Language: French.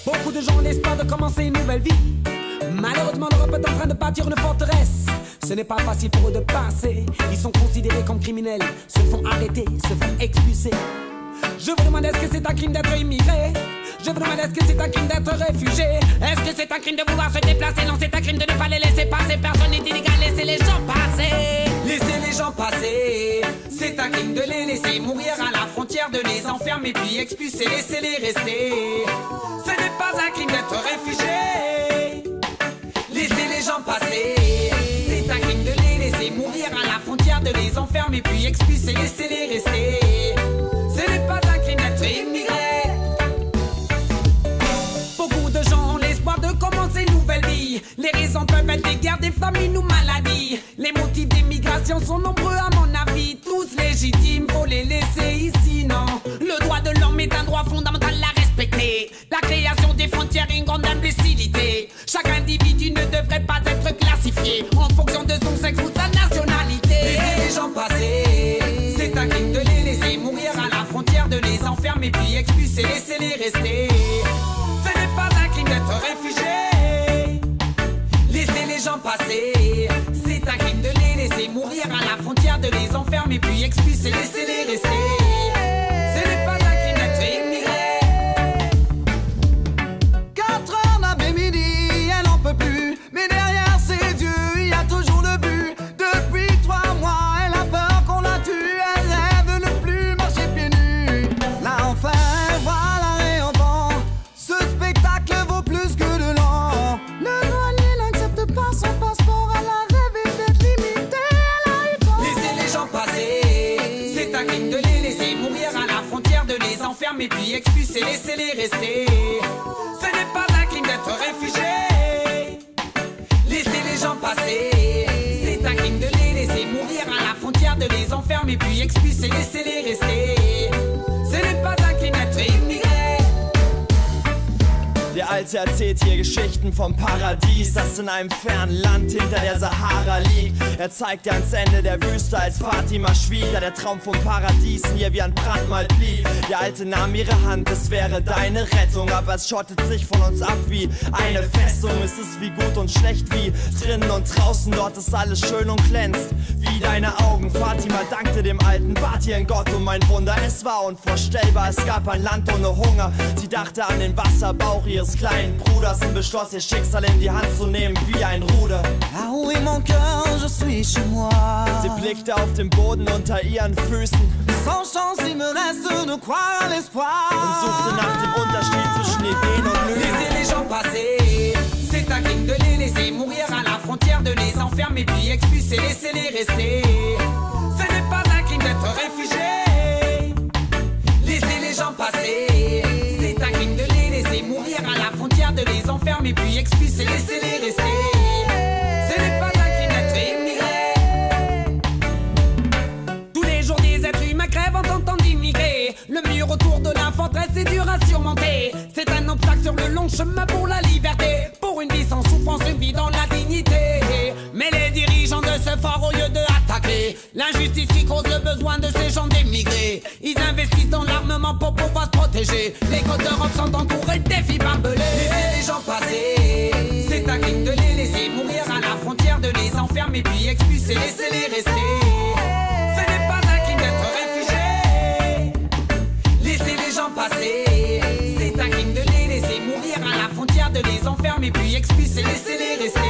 Beaucoup de gens ont l'espoir de commencer une nouvelle vie. Malheureusement, l'Europe est en train de bâtir une forteresse. Ce n'est pas facile pour eux de passer. Ils sont considérés comme criminels, se font arrêter, se font expulser. Je vous demande, est-ce que c'est un crime d'être immigré? Je vous demande, est-ce que c'est un crime d'être réfugié? Est-ce que c'est un crime de vouloir se déplacer? Non, c'est un crime de ne pas les laisser passer. Personne n'est illégal, laissez les gens passer. Laissez les gens passer. C'est un crime de les laisser mourir à la frontière, de les enfermer puis expulser, laissez-les rester. Ce n'est pas un crime d'être réfugié. Laissez les gens passer. C'est un crime de les laisser mourir à la frontière, de les enfermer puis expulser, laissez-les rester. Ce n'est pas un crime d'être immigré. Beaucoup de gens ont l'espoir de commencer une nouvelle vie. Les raisons peuvent être des guerres, des famines ou maladies. Les motifs d'immigration sont nombreux à mon avis. Tous légitimes, faut les laisser ici, non. Le droit de l'homme est un droit fondamental à respecter. La création des frontières est une grande imbécilité. Chaque individu ne devrait pas être classifié en fonction de son sexe ou sa nationalité. Laissez les gens passer. C'est un crime de les laisser mourir à la frontière, de les enfermer puis expulser, laissez-les rester. Ce n'est pas un crime d'être réfugié. Laissez les gens passer. C'est un crime de les laisser mourir à la frontière, de les enfermer puis expulser, laissez-les rester. Ce n'est pas un crime d'être immigré. 4 heures d'après-midi, elle n'en peut plus. Mais derrière ses yeux, il y a toujours le but. Depuis 3 mois, elle a peur qu'on la tue. Elle rêve de ne plus marcher pieds nus. Là enfin, elle voit l'arrêt en vent. Ce spectacle vaut plus que de l'or. Le douanier n'accepte pas son passeport. Elle a rêvé d'être limitée. Elle a eu peur. Laissez les gens passer. C'est un crime de les laisser mourir à la frontière, de les enfermer puis expulser, laissez-les rester. Ce n'est pas un crime d'être réfugié. Laissez les gens passer. C'est un crime de les laisser mourir à la frontière, de les enfermer puis expulser, laissez-les rester. Ce n'est pas un crime d'être immigré. Der Alte erzählt hier Geschichten vom Paradies, das in einem fernen Land hinter der Sahara liegt. Er zeigt dir ans Ende der Wüste, als Fatima schwieg, da der Traum vom Paradies mir wie ein Brandmal blieb. Der Alte nahm ihre Hand, es wäre deine Rettung, aber es schottet sich von uns ab wie eine Festung. Es ist wie gut und schlecht, wie drinnen und draußen, dort ist alles schön und glänzt wie deine Augen. Fatima dankte dem Alten, bat ihren Gott um ein Wunder. Es war unvorstellbar, es gab ein Land ohne Hunger. Sie dachte an den Wasserbauch ihres kleinen Bruders und beschloss, ihr Schicksal in die Hand zu nehmen wie ein Ruder. Là où est mon cœur, je suis chez moi. Sie blickte auf den Boden unter ihren Füßen Sans chance, il me reste de croire à l'espoir. und suchte nach dem Unterschied zwischen Ideen und Lügen. Laissez les gens passer. C'est un crime de les laisser mourir à la frontière, de les enfermer puis expulser, laissez-les rester. Ce n'est pas un crime d'être réfugié. Laissez les gens passer. C'est un crime de les laisser mourir à la frontière, de les enfermer puis expulser, laissez-les rester. Ce n'est pas un crime d'être immigré. Tous les jours des êtres humains crèvent en tentant d'immigrer. Le mur autour de la forteresse est dur à surmonter. C'est un obstacle sur le long chemin pour la liberté. Pour une vie sans souffrance, une vie dans la dignité. Mais les dirigeants de ce fort, au lieu de attaquer l'injustice qui cause le besoin de ces gens d'émigrer, ils investissent dans l'armement pour pouvoir se protéger. Les côtes d'Europe sont entourées de défis barbelés. Laissez les gens passer. C'est un crime de les laisser mourir à la frontière, de les enfermer puis expulser, laissez-les rester. Ce n'est pas un crime d'être réfugié. Laissez les gens passer. C'est un crime de les laisser mourir à la frontière, de les enfermer puis expulser, laissez-les rester.